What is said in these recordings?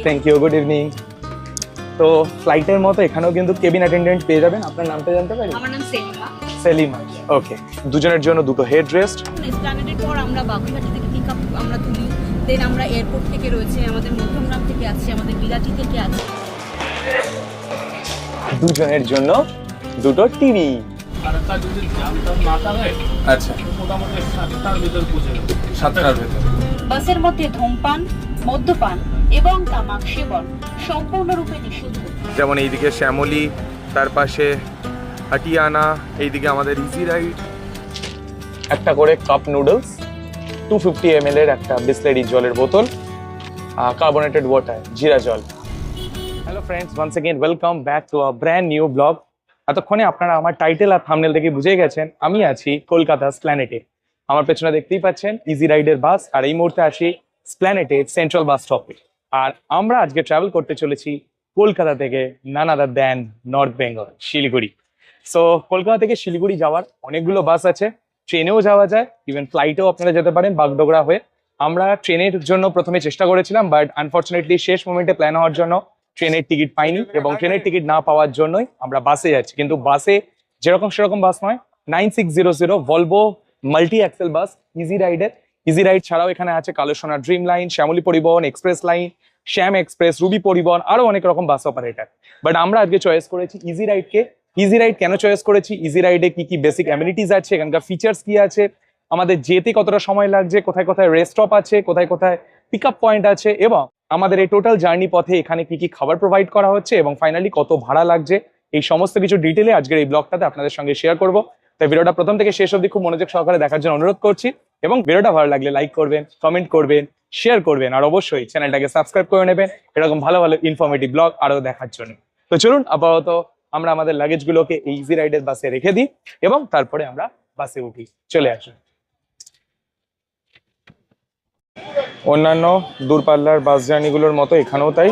Thank you, good evening. তো ফ্লাইটের মতো এখানেও কিন্তু কেবিন অ্যাটেন্ডেন্ট পেয়ে যাবেন। আপনার নামটা জানতে পারি? আমার নাম সেলিমা। সেলিমা, ওকে। দুজনের জন্য দুটো হেড রেস্ট। এসপ্ল্যানেডের পর আমরা বাগুইহাটি থেকে পিক আপ আমরা তুলি, দেন আমরা এয়ারপোর্ট থেকে রয়েছে, আমাদের মধ্যমগ্রাম থেকে আছে, আমাদের বিলাটি থেকে আছে। দুজনের জন্য দুটো টিভি। আচ্ছা, মোটামুটি 7টার ভিতর পৌঁছে যাবে, 7টার ভিতর। বাসের মধ্যে ধূমপান, মদ্যপান এবং তামাক সেবন সম্পূর্ণরূপে নিষিদ্ধ। যেমন এইদিকে শ্যামলী, তার পাশে হাটিয়ানা, এইদিকে আমাদের ইজি রাইড। একটা করে কাপ নুডলস, 250 ml এর একটা বিসলেরি জলের বোতল, কার্বোনেটেড ওয়াটার, জিরা জল। Hello friends, once again welcome back to a brand new blog. এতক্ষণে আপনারা আমার টাইটেল আর থাম্বনেল দেখে বুঝে গেছেন আমি আছি কলকাতা স্প্ল্যানেটে। আমার পেছনে দেখতেই পাচ্ছেন ইজি রাইডের বাস, আর এই মুহূর্তে আসি স্প্ল্যানেটে সেন্ট্রাল বাস স্টপে। আর আমরা আজকে ট্রাভেল করতে চলেছি কলকাতা থেকে none other than North Bengal, Siliguri. So Kolkata থেকে শিলিগুড়ি যাওয়ার অনেকগুলো বাস আছে, ট্রেনেও যাওয়া যায়, ইভেন ফ্লাইটেও আপনারা যেতে পারেন বাগডোগরা হয়ে। আমরা ট্রেনের জন্য প্রথমে চেষ্টা করেছিলাম, বাট আনফর্চুনেটলি শেষ মোমেন্টে প্ল্যান হওয়ার জন্য ট্রেনের টিকিট পাইনি, এবং ট্রেনের টিকিট না পাওয়ার জন্যই আমরা বাসে যাচ্ছি। কিন্তু বাসে যেরকম সেরকম বাস নয়, 9600 ভলভো মাল্টি অ্যাক্সেল বাস ইজি রাইডের। ইজি রাইড ছাড়াও এখানে আছে কালোসোনা ড্রিম লাইন, শ্যামলী পরিবহন, এক্সপ্রেস লাইন, শ্যাম এক্সপ্রেস, রুবি পরিবহন, আরো অনেক রকম বাস অপারেটর। বাট আমরা আজকে চয়েস করেছি ইজি রাইডকে। ইজি রাইড কেন চয়েস করেছি? ইজি রাইডে কি কি বেসিক অ্যামিনিটিস আছে, এখানকার ফিচার্স কি আছে, আমাদের যেতে কতটা সময় লাগছে, কোথায় কোথায় রেস্ট স্টপ আছে, কোথায় কোথায় পিক আপ পয়েন্ট আছে, এবং আমাদের এই টোটাল জার্নি পথে এখানে কি কি খাবার প্রোভাইড করা হচ্ছে, এবং ফাইনালি কত ভাড়া লাগছে, এই সমস্ত কিছু ডিটেলে আজকের এই ব্লগটাতে আপনাদের সঙ্গে শেয়ার করবো। তাই ভিডিওটা প্রথম থেকে শেষ অবধি খুব মনোযোগ সহকারে দেখার জন্য অনুরোধ করছি, এবং ভিডিওটা ভালো লাগলে লাইক করবেন, কমেন্ট করবেন, শেয়ার করবেন, আর অবশ্যই চ্যানেলটাকে সাবস্ক্রাইব করে নেবেন এরকম ভালো ভালো ইনফরমেটিভ ব্লগ আরো দেখার জন্য। তো চলুন আপাতত আমরা আমাদের লাগেজগুলোকে এই ইজি রাইডের বাসে রেখে দিই, এবং তারপরে আমরা বাসে উঠি। চলে আসুন। অন্যান্য দূরপাল্লার বাস জার্নিগুলোর মতো এখানেও তাই।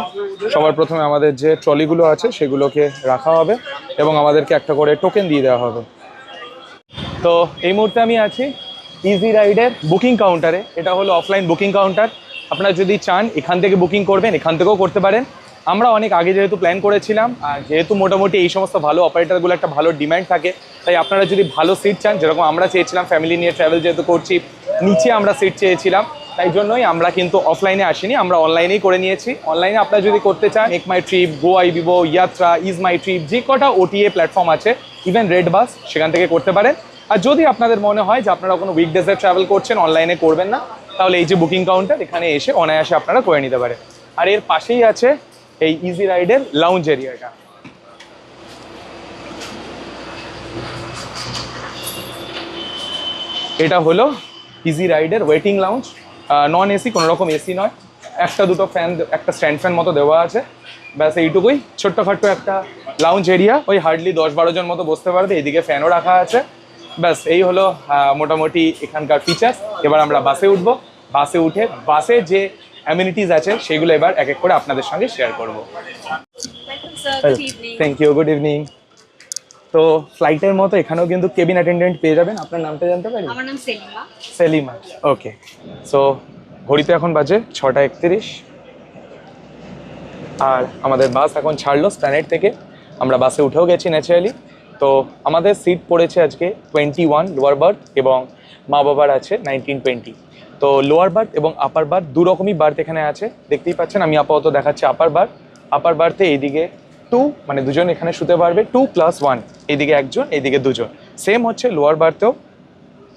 সবার প্রথমে আমাদের যে ট্রলিগুলো আছে সেগুলোকে রাখা হবে, এবং আমাদেরকে একটা করে টোকেন দিয়ে দেওয়া হবে। তো এই মুহূর্তে আমি আছি ইজি রাইডের বুকিং কাউন্টারে। এটা হলো অফলাইন বুকিং কাউন্টার। আপনারা যদি চান এখান থেকে বুকিং করবেন, এখান থেকেও করতে পারেন। আমরা অনেক আগে যেহেতু প্ল্যান করেছিলাম, আর যেহেতু মোটামুটি এই সমস্ত ভালো অপারেটরগুলো একটা ভালো ডিমান্ড থাকে, তাই আপনারা যদি ভালো সিট চান, যেরকম আমরা চেয়েছিলাম, ফ্যামিলি নিয়ে ট্রাভেল যেহেতু করছি, নিচে আমরা সিট চেয়েছিলাম, তাই জন্যই আমরা কিন্তু অফলাইনে আসিনি, আমরা অনলাইনেই করে নিয়েছি। অনলাইনে আপনারা যদি করতে চান, Make My Trip, Goibibo, Yatra, Ease My Trip, যে কটা ওটিএ প্ল্যাটফর্ম আছে, ইভেন রেড বাস, সেখান থেকে করতে পারেন। আর যদি আপনাদের মনে হয় যে আপনারা কোনো উইকডেজে ট্রাভেল করছেন, অনলাইনে করবেন না, তাহলে এই যে বুকিং কাউন্টার, এখানে এসে অনায়াসে আপনারা করে নিতে পারেন। আর এর পাশেই আছে এই ইজি রাইডের লাউঞ্জ এরিয়াটা। এটা হলো ইজি রাইডের ওয়েটিং লাউঞ্জ, নন এসি, কোনো রকম এসি নয়। একটা দুটো ফ্যান, একটা স্ট্যান্ড ফ্যান মতো দেওয়া আছে, ব্যাস এইটুকুই। ছোট্টখাট্টো একটা লাউঞ্জ এরিয়া, ওই হার্ডলি 10-12 জন মতো বসতে পারবে। এইদিকে ফ্যানও রাখা আছে। ব্যাস এই হলো মোটামুটি এখানকার ফিচার্স। এবার আমরা বাসে উঠবো। বাসে উঠে বাসে যে অ্যামিনিটিস আছে সেগুলো এবার এক এক করে আপনাদের সঙ্গে শেয়ার করবো। Thank you, good evening. তো ফ্লাইটের মতো এখানেও কিন্তু কেবিন অ্যাটেন্ডেন্ট পেয়ে যাবেন। আপনার নামটা জানতে পারি? আমার নাম সেলিমা। সেলিমা, ওকে। সো ঘড়িতে এখন বাজে 6:31, আর আমাদের বাস এখন ছাড়লো স্প্ল্যানেট থেকে। আমরা বাসে উঠেও গেছি ন্যাচারালি। তো আমাদের সিট পড়েছে আজকে 21 লোয়ার বার্থ, এবং মা বাবার আছে 19-20। তো লোয়ার বার্থ এবং আপার বার্থ দু রকমই বার্থ এখানে আছে, দেখতেই পাচ্ছেন। আমি আপাতত দেখাচ্ছি আপার বার্থ। আপার বার্থে এইদিকে 2, মানে দুজন এখানে শুতে পারবে, 2+1, এইদিকে একজন, এইদিকে দুজন। সেম হচ্ছে লোয়ার বার্থেও।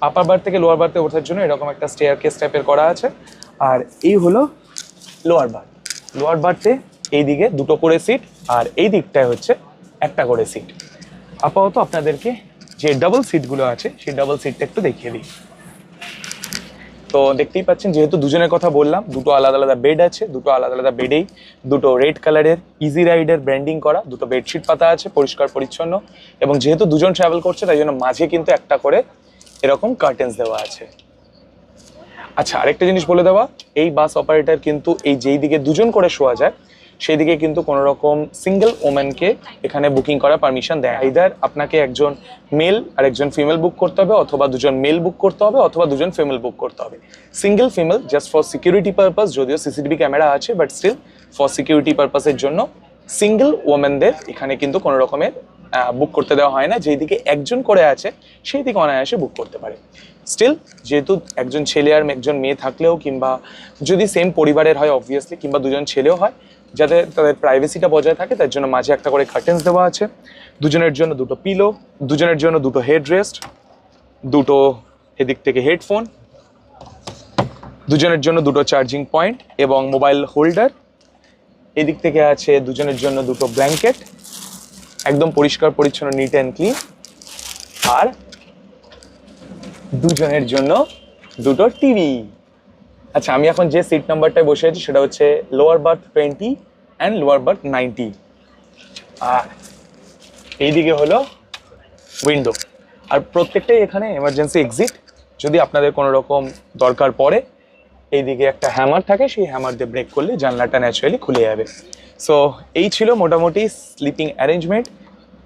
আপার বার্থ থেকে লোয়ার বার্থে ওঠার জন্য এরকম একটা স্টেয়ারকেস টাইপের করা আছে। আর এই হলো লোয়ার বার্থ। লোয়ার বার্থে এইদিকে দুটো করে সিট, আর এই দিকটায় হচ্ছে একটা করে সিট। আপাতত আপনাদেরকে যে ডাবল সিটগুলো আছে সেই ডাবল সিটটা একটু দেখিয়ে দিই। তো দেখতেই পাচ্ছেন, যেহেতু দুজনের কথা বললাম, দুটো আলাদা আলাদা বেড আছে। দুটো আলাদা আলাদা বেডেই দুটো রেড কালারের ইজি রাইডের ব্র্যান্ডিং করা দুটো বেডশিট পাতা আছে, পরিষ্কার পরিচ্ছন্ন। এবং যেহেতু দুজন ট্রাভেল করছে, তাই জন্য মাঝে কিন্তু একটা করে এরকম কার্টেন্স দেওয়া আছে। আচ্ছা, আরেকটা জিনিস বলে দেওয়া, এই বাস অপারেটর কিন্তু এই যেই দিকে দুজন করে শোয়া যায়, সেই দিকে কিন্তু কোনো রকম সিঙ্গেল ওম্যানকে এখানে বুকিং করার পারমিশন দেয়। আইদার আপনাকে একজন মেল আর একজন ফিমেল বুক করতে হবে, অথবা দুজন মেল বুক করতে হবে, অথবা দুজন ফিমেল বুক করতে হবে। Single female just for security purpose, যদিও সিসিটিভি ক্যামেরা আছে, বাট স্টিল ফর সিকিউরিটি পারপাসের জন্য সিঙ্গেল ওমেনদের এখানে কিন্তু কোনো রকমের বুক করতে দেওয়া হয় না। যেই দিকে একজন করে আছে সেই দিকে অনায়াসে বুক করতে পারে। স্টিল যেহেতু একজন ছেলে আর একজন মেয়ে থাকলেও, কিংবা যদি সেম পরিবারের হয় অবভিয়াসলি, কিংবা দুজন ছেলেও হয়, যাতে তাদের প্রাইভেসিটা বজায় থাকে, তার জন্য মাঝে একটা করে কার্টেন্স দেওয়া আছে। দুজনের জন্য দুটো পিলো, দুজনের জন্য দুটো হেড রেস্ট, দুটো এদিক থেকে হেডফোন, দুজনের জন্য দুটো চার্জিং পয়েন্ট এবং মোবাইল হোল্ডার। এদিক থেকে আছে দুজনের জন্য দুটো ব্ল্যাঙ্কেট, একদম পরিষ্কার পরিচ্ছন্ন, নিট অ্যান্ড ক্লিন। আর দুজনের জন্য দুটো টিভি। আচ্ছা, আমি এখন যে সিট নাম্বারটায় বসে আছি সেটা হচ্ছে lower birth 20 and lower birth 90। আর এইদিকে হলো উইন্ডো। আর প্রত্যেকটাই এখানে এমার্জেন্সি এক্সিট, যদি আপনাদের কোনো রকম দরকার পড়ে। এইদিকে একটা হ্যামার থাকে, সেই হ্যামার দিয়ে ব্রেক করলে জানলাটা ন্যাচারালি খুলে যাবে। সো এই ছিল মোটামুটি স্লিপিং অ্যারেঞ্জমেন্ট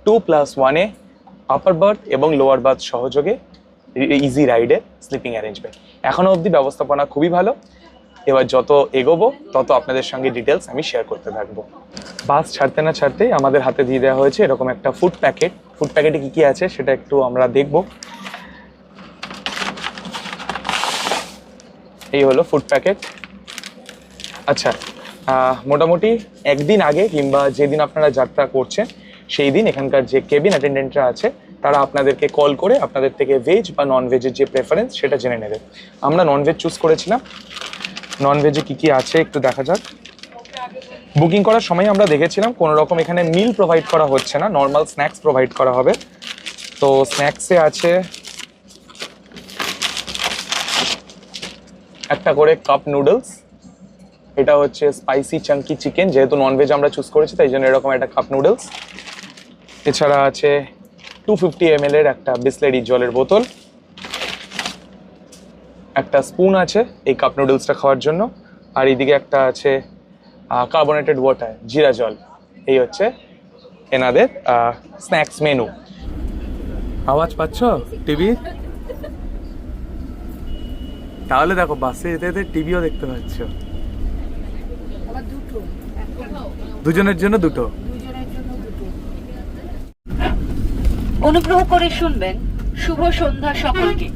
2+1-এ আপার বার্থ এবং লোয়ার বার্থ সহযোগে ইজি রাইডের স্লিপিং অ্যারেঞ্জমেন্ট। এখনও অবধি ব্যবস্থাপনা খুবই ভালো। এবার যত এগোবো তত আপনাদের সঙ্গে ডিটেলস আমি শেয়ার করতে থাকবো। বাস ছাড়তে না ছাড়তেই আমাদের হাতে দিয়ে দেওয়া হয়েছে এরকম একটা ফুড প্যাকেট। ফুড প্যাকেটে কী কী আছে সেটা একটু আমরা দেখব। এই হলো ফুড প্যাকেট। আচ্ছা, মোটামুটি একদিন আগে কিংবা যেদিন আপনারা যাত্রা করছেন সেই দিন এখানকার যে কেবিন অ্যাটেন্ডেন্টরা আছে তারা আপনাদেরকে কল করে আপনাদের থেকে ভেজ বা নন ভেজের যে প্রেফারেন্স সেটা জেনে নেবে। আমরা নন ভেজ চুজ করেছিলাম। নন ভেজে কী কী আছে একটু দেখা যাক। বুকিং করার সময় আমরা দেখেছিলাম কোনো রকম এখানে মিল প্রোভাইড করা হচ্ছে না, নর্মাল স্ন্যাক্স প্রোভাইড করা হবে। তো স্ন্যাক্সে আছে একটা করে কাপ নুডলস, এটা হচ্ছে স্পাইসি চাঙ্কি চিকেন, যেহেতু ননভেজ আমরা চুজ করেছি তাই জন্য এরকম একটা কাপ নুডলস। এছাড়া আছে 250 ml এর একটা বিসলেরি জলের বোতল, একটা স্পুন আছে এই কাপ নুডলসটা খাওয়ার জন্য, আর এইদিকে একটা আছে কার্বোনেটেড ওয়াটার, জিরা জল। এই হচ্ছে এনাদের স্ন্যাক্স মেনু। আওয়াজ পাচ্ছ টিভি? তাহলে দেখো বাসে যেতে যেতে টিভিও দেখতে পাচ্ছ। দুজনের জন্য দুটো। অনুগ্রহ করে শুনবেন। শুভ সন্ধ্যা সকলকে।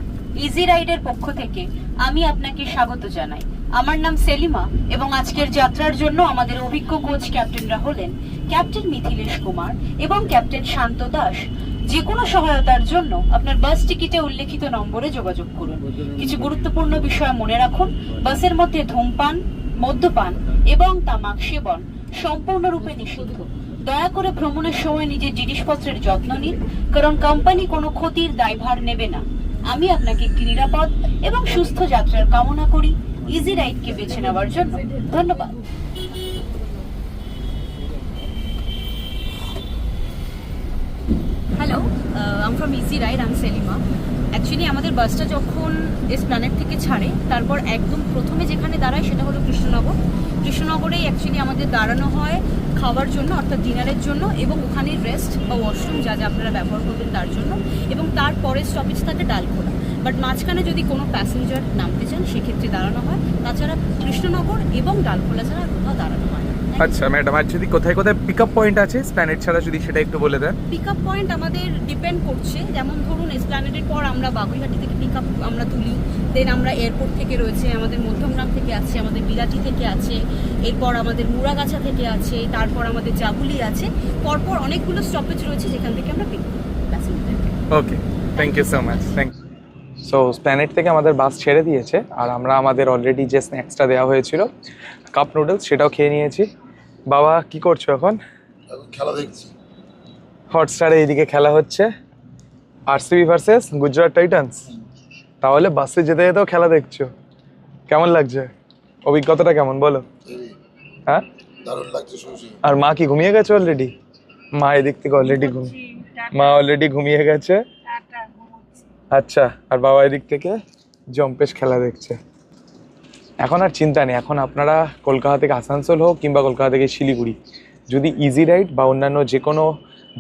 ইজি রাইডের পক্ষ থেকে আমি আপনাকে স্বাগত জানাই। আমার নাম সেলিমা এবং আজকের যাত্রার জন্য আমাদের অভিজ্ঞ কোচ ক্যাপ্টেনরা হলেন ক্যাপ্টেন মিথিলেশ কুমার এবং ক্যাপ্টেন শান্ত দাস। যে কোনো সহায়তার জন্য আপনার বাস টিকিটে উল্লেখিত নম্বরে যোগাযোগ করুন। কিছু গুরুত্বপূর্ণ বিষয় মনে রাখুন। বাসের মধ্যে ধূমপান, মদ্যপান এবং তামাক সেবন সম্পূর্ণরূপে নিষিদ্ধ। দয়া করে ভ্রমণের সময় নিজের জিনিসপত্রের যত্ন নিন, কারণ কোম্পানি কোনো ক্ষতির দায়ভার নেবে না। আমি আপনাকে একটি নিরাপদ এবং সুস্থ যাত্রার কামনা করি। ইজি রাইডকে বেছে নেওয়ার জন্য ধন্যবাদ। Hello, I am from easy ride, I am Selima. Actually আমাদের বাসটা যখন এসপ্ল্যানেড থেকে ছাড়ে তারপর একদম প্রথমে যেখানে দাঁড়ায় সেটা হলো কৃষ্ণনগর। কৃষ্ণনগরেই অ্যাকচুয়ালি আমাদের দাঁড়ানো হয় খাওয়ার জন্য, অর্থাৎ ডিনারের জন্য, এবং ওখানে রেস্ট বা ওয়াশরুম যা যা আপনারা ব্যবহার করবেন তার জন্য, এবং তারপরে স্টপেজ থাকে ডালখোলা। বাট মাঝখানে যদি কোনো প্যাসেঞ্জার নামতে চান সেক্ষেত্রে দাঁড়ানো হয়। তাছাড়া কৃষ্ণনগর এবং ডালখোলা ছাড়া কোথাও দাঁড়ানো হয় না। আচ্ছা ম্যাডাম, আর যদি কোথায় কোথায় পিক আপ পয়েন্ট আছে স্প্ল্যানেড ছাড়া, যদি সেটা একটু বলে দেন। পিক আপ পয়েন্ট আমাদের ডিপেন্ড করছে, যেমন ধরুন এসপ্ল্যানেডের পর আমরা বাগুইহাটি থেকে পিক আপ আমরা তুলি, দেন আমরা এয়ারপোর্ট থেকে রয়েছে, আমাদের মধ্যমগ্রাম থেকে আছে, আমাদের বিলাটি থেকে আছে, এরপর আমাদের মুড়াগাছা থেকে আছে, তারপর আমাদের জাগুলি আছে। পরপর অনেকগুলো স্টপেজ রয়েছে যেখান থেকে আমরা পিক প্যাসেঞ্জারকে। Okay, thank you so much. Thank you. So Esplanade থেকে আমাদের বাস ছেড়ে দিয়েছে, আর আমরা আমাদের অলরেডি যে স্ন্যাক্সটা দেওয়া হয়েছিল কাপ নুডলস সেটাও খেয়ে নিয়েছি। বাবা কি করছো এখন? খেলা দেখছি। হটস্টারে এইদিকে খেলা হচ্ছে আরসিবি ভার্সেস গুজরাট টাইটান্স। তাহলে বাসে যেতে যেতেও খেলা দেখছো, কেমন লাগছে? অভিজ্ঞতাটা কেমন বলো? হ্যাঁ, দারুণ লাগছে শুনছি। আর মা কি ঘুমিয়ে গেছে অলরেডি? মা এদিক থেকে অলরেডি ঘুমিয়ে গেছে। আচ্ছা, আর বাবা এদিক থেকে জম্পেশ খেলা দেখছে। এখন আর চিন্তা নেই, এখন আপনারা কলকাতা থেকে আসানসোল হোক কিংবা কলকাতা থেকে শিলিগুড়ি যদি ইজি রাইড বা অন্যান্য যে কোনো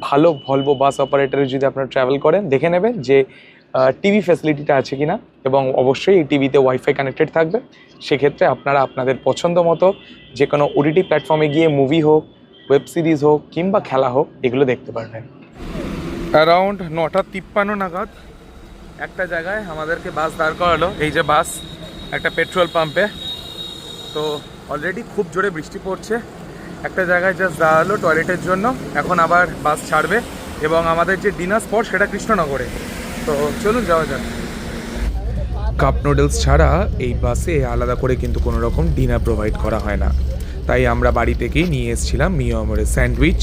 ভালো ভলভো বাস অপারেটরে যদি আপনারা ট্রাভেল করেন, দেখে নেবেন যে টিভি ফ্যাসিলিটিটা আছে কিনা, এবং অবশ্যই এই টিভিতে ওয়াইফাই কানেক্টেড থাকবে। সেক্ষেত্রে আপনারা আপনাদের পছন্দ মতো যে কোনো ওটিটি প্ল্যাটফর্মে গিয়ে মুভি হোক, ওয়েব সিরিজ হোক কিংবা খেলা হোক, এগুলো দেখতে পারবেন। অ্যারাউন্ড 9:53 নাগাদ একটা জায়গায় আমাদেরকে বাস দাঁড় করালো, এই যে বাস, একটা পেট্রোল পাম্পে। তো অলরেডি খুব জোরে বৃষ্টি পড়ছে, একটা জায়গায় জাস্ট দাঁড়ালো টয়লেটের জন্য, এখন আবার বাস ছাড়বে এবং আমাদের যে ডিনার স্পট সেটা কৃষ্ণনগরে। তো চলুন যাওয়া যাক। কাপ নুডলস ছাড়া এই বাসে আলাদা করে কিন্তু কোনো রকম ডিনার প্রোভাইড করা হয় না, তাই আমরা বাড়ি থেকেই নিয়ে এসেছিলাম মিয়ামরের স্যান্ডউইচ,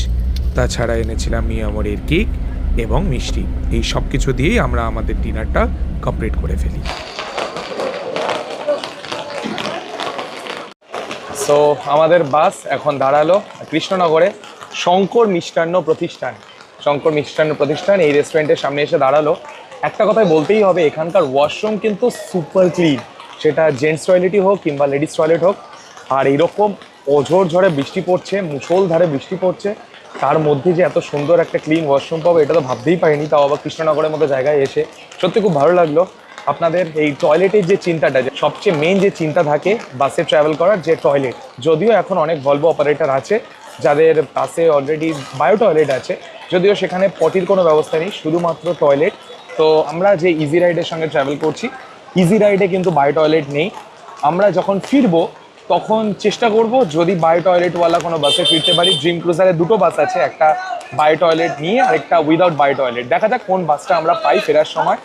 তাছাড়া এনেছিলাম মিয়ামরের কেক এবং মিষ্টি। এই সব কিছু দিয়েই আমরা আমাদের ডিনারটা কমপ্লিট করে ফেলি। সো আমাদের বাস এখন দাঁড়ালো কৃষ্ণনগরে শঙ্কর মিষ্টান্ন প্রতিষ্ঠান। শঙ্কর মিষ্টান্ন প্রতিষ্ঠান এই রেস্টুরেন্টের সামনে এসে দাঁড়ালো। একটা কথাই বলতেই হবে, এখানকার ওয়াশরুম কিন্তু সুপার ক্লিন, সেটা জেন্টস টয়লেটই হোক কিংবা লেডিস টয়লেট হোক। আর এইরকম অঝোর ঝড়ে বৃষ্টি পড়ছে, মুষলধারে বৃষ্টি পড়ছে, তার মধ্যে যে এত সুন্দর একটা ক্লিন ওয়াশরুম পাবো এটা তো ভাবতেই পারিনি, তাও আবার কৃষ্ণনগরের মতো জায়গায় এসে সত্যি খুব ভালো লাগলো। আপনাদের এই টয়লেটের যে চিন্তাটা, সবচেয়ে মেন যে চিন্তা থাকে বাসে ট্রাভেল করার, যে টয়লেট, যদিও এখন অনেক ভলভো অপারেটর আছে যাদের বাসে অলরেডি বায়ো টয়লেট আছে, যদিও সেখানে পটির কোনো ব্যবস্থা নেই, শুধুমাত্র টয়লেট। তো আমরা যে ইজি রাইডের সঙ্গে ট্রাভেল করছি, ইজি রাইডে কিন্তু বায়ো টয়লেট নেই। আমরা যখন ফিরবো তখন চেষ্টা করব যদি বায়ো টয়লেটওয়ালা কোনো বাসে ফিরতে পারি। ড্রিম ক্রুজারে দুটো বাস আছে, একটা বায়ো টয়লেট নিয়ে আর একটা উইদাউট বায়ো টয়লেট। দেখা যাক কোন বাসটা আমরা পাই ফেরার সময়।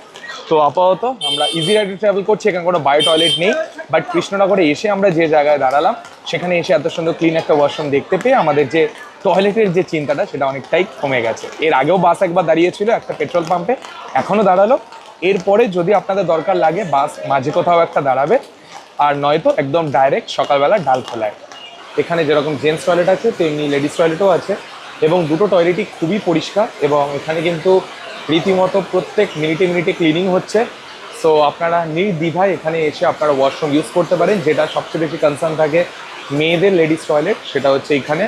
তো আপাতত আমরা ইজি রাইডে ট্রাভেল করছি, এখানে কোনো বায়ো টয়লেট নেই, বাট কৃষ্ণনগরে এসে আমরা যে জায়গায় দাঁড়ালাম সেখানে এসে এত সুন্দর ক্লিন একটা ওয়াশরুম দেখতে পেয়ে আমাদের যে টয়লেটের যে চিন্তাটা সেটা অনেকটাই কমে গেছে। এর আগেও বাস একবার দাঁড়িয়েছিল একটা পেট্রোল পাম্পে, এখনও দাঁড়ালো। এরপরে যদি আপনাদের দরকার লাগে বাস মাঝে কোথাও একটা দাঁড়াবে, আর নয়তো একদম ডাইরেক্ট সকালবেলা ডালখোলায়। এখানে যেরকম জেন্টস টয়লেট আছে তেমনি লেডিস টয়লেটও আছে, এবং দুটো টয়লেটই খুবই পরিষ্কার, এবং এখানে কিন্তু রীতিমতো প্রত্যেক মিনিটে মিনিটে ক্লিনিং হচ্ছে। সো আপনারা নির্দ্বিধায় এখানে এসে আপনারা ওয়াশরুম ইউজ করতে পারেন। যেটা সবচেয়ে বেশি কনসার্ন থাকে মেয়েদের লেডিস টয়লেট, সেটা হচ্ছে এখানে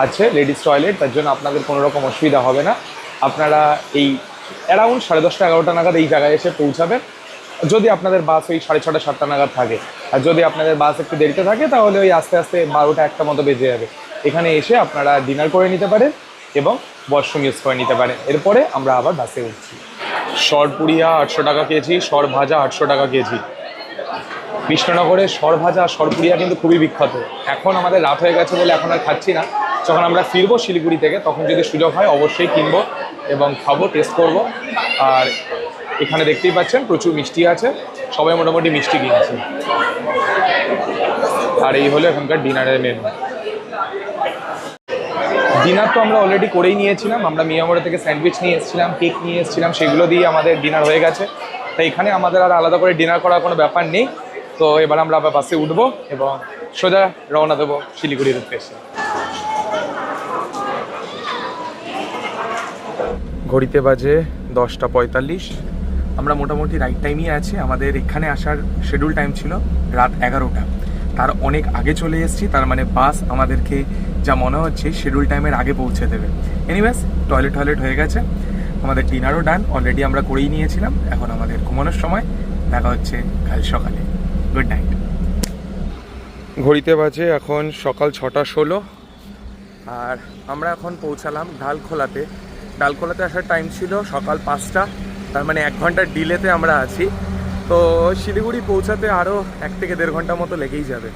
আছে লেডিস টয়লেট, তার জন্য আপনাদের কোনো রকম অসুবিধা হবে না। আপনারা এই অ্যারাউন্ড 10:30 11টা নাগাদ এই জায়গায় এসে পৌঁছাবেন, যদি আপনাদের বাস ওই 6:30 7টা নাগাদ থাকে। আর যদি আপনাদের বাস একটু দেরিতে থাকে তাহলে ওই আস্তে আস্তে 12টা 1টা মতো বেজে যাবে। এখানে এসে আপনারা ডিনার করে নিতে পারেন এবং ওয়াশরুম ইউজ করে নিতে পারেন। এরপরে আমরা আবার বাসে উঠছি। সর পুরিয়া 800 টাকা কেজি, সর ভাজা 800 টাকা কেজি। কৃষ্ণনগরে সর ভাজা আর সর পুরিয়া কিন্তু খুবই বিখ্যাত। এখন আমাদের রাত হয়ে গেছে বলে এখন আর খাচ্ছি না, যখন আমরা ফিরবো শিলিগুড়ি থেকে তখন যদি সুযোগ হয় অবশ্যই কিনবো এবং খাবো, টেস্ট করবো। আর এখানে দেখতেই পাচ্ছেন প্রচুর মিষ্টি আছে, সবাই মোটামুটি মিষ্টি কিনছে। আর এই হলো এখানকার ডিনারের মেনু। ডিনার তো আমরা অলরেডি করেই নিয়েছিলাম, আমরা মিয়ামরে থেকে স্যান্ডউইচ নিয়ে এসেছিলাম, কেক নিয়ে এসেছিলাম, সেগুলো দিয়ে আমাদের ডিনার হয়ে গেছে। তাই এখানে আমাদের আর আলাদা করে ডিনার করার কোনো ব্যাপার নেই। তো এবার আমরা আবার বাসে উঠবো এবং সোজা রওনা দেবো শিলিগুড়ির উদ্দেশ্যে। ঘড়িতে বাজে 10:45। আমরা মোটামুটি রাইট টাইমই আছি। আমাদের এখানে আসার শিডিউল টাইম ছিল রাত 11টা, তার অনেক আগে চলে এসেছি। তার মানে বাস আমাদেরকে যা মনে হচ্ছে শিডিউল টাইমের আগে পৌঁছে দেবে। এনিওয়েজ টয়লেট হয়ে গেছে, আমাদের ডিনারও ডান, অলরেডি আমরা করেই নিয়েছিলাম। এখন আমাদের ঘুমানোর সময়, দেখা হচ্ছে কাল সকালে। Good night. ঘড়িতে বাজে এখন সকাল 6:16 আর আমরা এখন পৌঁছালাম ডালখোলাতে। ডালখোলাতে আসার টাইম ছিল সকাল 5টা, তার মানে 1 ঘন্টার ডিলেতে আমরা আছি। তো শিলিগুড়ি পৌঁছাতে আরও 1 থেকে 1.5 ঘন্টা মতো লেগেই যাবে।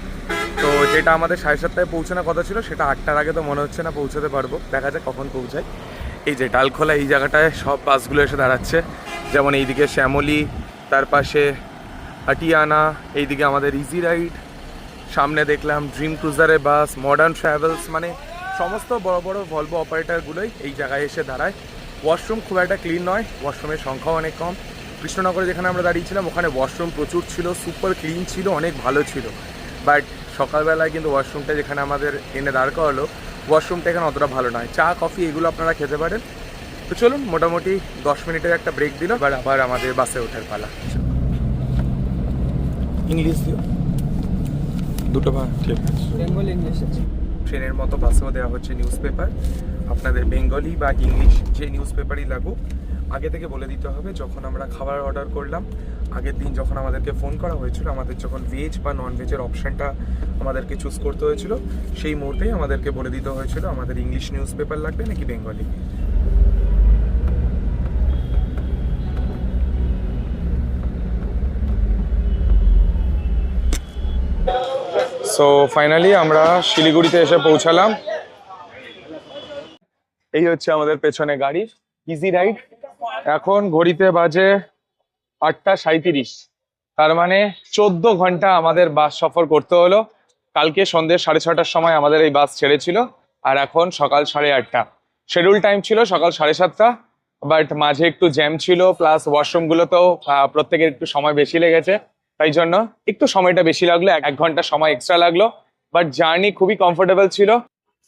তো যেটা আমাদের 7:30টায় পৌঁছানোর কথা ছিল সেটা 8টার আগে তো মনে হচ্ছে না পৌঁছাতে পারবো, দেখা যাক কখন পৌঁছাই। এই যে ডালখোলা, এই জায়গাটায় সব বাসগুলো এসে দাঁড়াচ্ছে, যেমন এইদিকে শ্যামলী, তার পাশে আটিয়ানা, এইদিকে আমাদের ইজি রাইড, সামনে দেখলাম ড্রিম ক্রুজারের বাস, মডার্ন ট্রাভেলস, মানে সমস্ত বড় বড় ভলভো অপারেটারগুলোই এই জায়গায় এসে দাঁড়ায়। ওয়াশরুম খুব একটা ক্লিন নয়, ওয়াশরুমের সংখ্যাও অনেক কম। কৃষ্ণনগরে যেখানে আমরা দাঁড়িয়েছিলাম ওখানে ওয়াশরুম প্রচুর ছিল, সুপার ক্লিন ছিল, অনেক ভালো ছিল। বাট সকালবেলায় কিন্তু ওয়াশরুমটা যেখানে আমাদের এনে দাঁড় করালো, ওয়াশরুমটা এখানে অতটা ভালো নয়। চা কফি এগুলো আপনারা খেতে পারেন। তো চলুন, মোটামুটি 10 মিনিটের একটা ব্রেক দিল, আবার আমাদের বাসে ওঠার পালা। ইংলিশ দিও। দুটো ঠিক আছে। বেঙ্গল ইংলিশ আছে। ট্রেনের মতো বাসেও দেওয়া হচ্ছে নিউজ পেপার। আপনাদের বেঙ্গলি বা ইংলিশ যে নিউজ পেপারই লাগুক আগে থেকে বলে দিতে হবে। যখন আমরা খাবার অর্ডার করলাম আগের দিন যখন আমাদেরকে ফোন করা হয়েছিল, আমাদের যখন ভেজ বা নন ভেজের অপশানটা আমাদেরকে চুজ করতে হয়েছিল, সেই মুহূর্তেই আমাদেরকে বলে দিতে হয়েছিল আমাদের ইংলিশ নিউজ পেপার লাগবে নাকি বেঙ্গলি। সো ফাইনালি আমরা শিলিগুড়িতে এসে পৌঁছালাম। এই হচ্ছে আমাদের পেছনে গাড়ি, ইজি রাইড। এখন ঘড়িতে বাজে 8:37, তার মানে 14 ঘন্টা আমাদের বাস সফর করতে হলো। কালকে সন্ধ্যে 6:30টার সময় আমাদের এই বাস ছেড়েছিল, আর এখন সকাল 8:30। শিডিউল টাইম ছিল সকাল 7:30, বাট মাঝে একটু জ্যাম ছিল, প্লাস ওয়াশরুমগুলোতেও প্রত্যেকের একটু সময় বেশি লেগেছে, তাই জন্য একটু সময়টা বেশি লাগলো, 1 ঘন্টা সময় এক্সট্রা লাগলো। বাট জার্নি খুবই কমফোর্টেবল ছিল।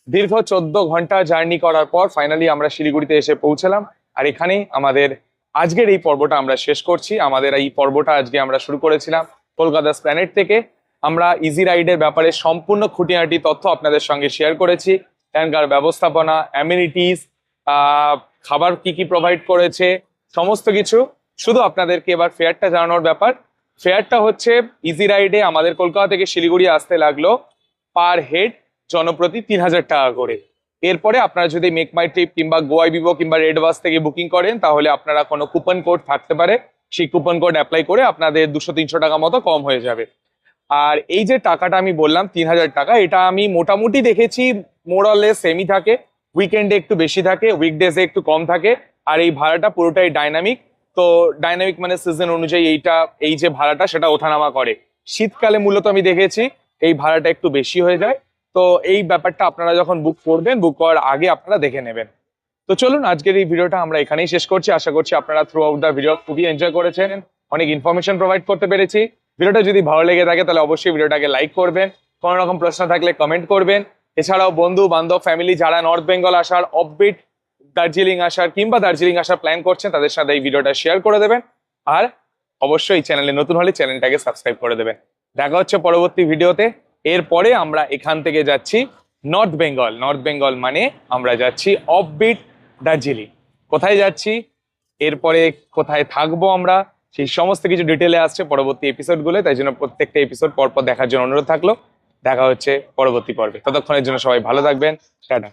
দীর্ঘ 14 ঘন্টা জার্নি করার পর ফাইনালি আমরা শিলিগুড়িতে এসে পৌঁছালাম, আর এখানেই আমাদের আজকের এই পর্বটা আমরা শেষ করছি। আমাদের এই পর্বটা আজকে আমরা শুরু করেছিলাম কলকাতা স্প্ল্যানেড থেকে। আমরা ইজি রাইডের ব্যাপারে সম্পূর্ণ খুঁটিনাটি তথ্য আপনাদের সঙ্গে শেয়ার করেছি, এখানকার ব্যবস্থাপনা, অ্যামিনিটিস, খাবার কি কি প্রোভাইড করেছে, সমস্ত কিছু। শুধু আপনাদেরকে এবার ফেয়ারটা জানানোর ব্যাপার। ফেয়ারটা হচ্ছে ইজি রাইডে আমাদের কলকাতা থেকে শিলিগুড়ি আসতে লাগলো পার হেড জনপ্রতি 3000 টাকা করে। এরপরে আপনারা যদি মেক মাই ট্রিপ কিংবা গোয়াই বিবো কিংবা রেড বাস থেকে বুকিং করেন, তাহলে আপনারা কোনো কুপন কোড থাকতে পারে, সেই কুপন কোড অ্যাপ্লাই করে আপনাদের 200-300 টাকা মতো কম হয়ে যাবে। আর এই যে টাকাটা আমি বললাম 3000 টাকা, এটা আমি মোটামুটি দেখেছি মোরালেস সেমই থাকে, উইকেন্ডে একটু বেশি থাকে, উইকডেজে একটু কম থাকে। আর এই ভাড়াটা পুরোটাই ডাইনামিক। তো ডাইনামিক মানে সিজন অনুযায়ী এই যে ভাড়াটা সেটা ওঠানামা করে। শীতকালে মূলত আমি দেখেছি এই ভাড়াটা একটু বেশি হয়ে যায়। তো এই ব্যাপারটা আপনারা যখন বুক করবেন, বুক করার আগে আপনারা দেখে নেবেন। তো চলুন আজকের এই ভিডিওটা আমরা এখানেই শেষ করছি। আশা করছি আপনারা থ্রু আউট দ্য ভিডিও খুবই এনজয় করেছেন, অনেক ইনফরমেশন প্রোভাইড করতে পেরেছি। ভিডিওটা যদি ভালো লেগে থাকে তাহলে অবশ্যই ভিডিওটাকে লাইক করবেন, কোনো রকম প্রশ্ন থাকলে কমেন্ট করবেন। এছাড়াও বন্ধু বান্ধব ফ্যামিলি যারা নর্থ বেঙ্গল আসার, অফবিট দার্জিলিং আসার কিংবা দার্জিলিং আসার প্ল্যান করছেন, তাদের সাথে এই ভিডিওটা শেয়ার করে দেবেন। আর অবশ্যই চ্যানেলে নতুন হলে চ্যানেলটাকে সাবস্ক্রাইব করে দেবেন। দেখা হচ্ছে পরবর্তী ভিডিওতে। এরপরে আমরা এখান থেকে যাচ্ছি নর্থ বেঙ্গল। নর্থ বেঙ্গল মানে আমরা যাচ্ছি অফবিট দার্জিলিং। কোথায় যাচ্ছি, এরপরে কোথায় থাকবো আমরা, সেই সমস্ত কিছু ডিটেলে আসছে পরবর্তী এপিসোডগুলো। তাই জন্য প্রত্যেকটা এপিসোড পরপর দেখার জন্য অনুরোধ থাকলো। দেখা হচ্ছে পরবর্তী পর্বে। ততক্ষণের জন্য সবাই ভালো থাকবেন। টাটা।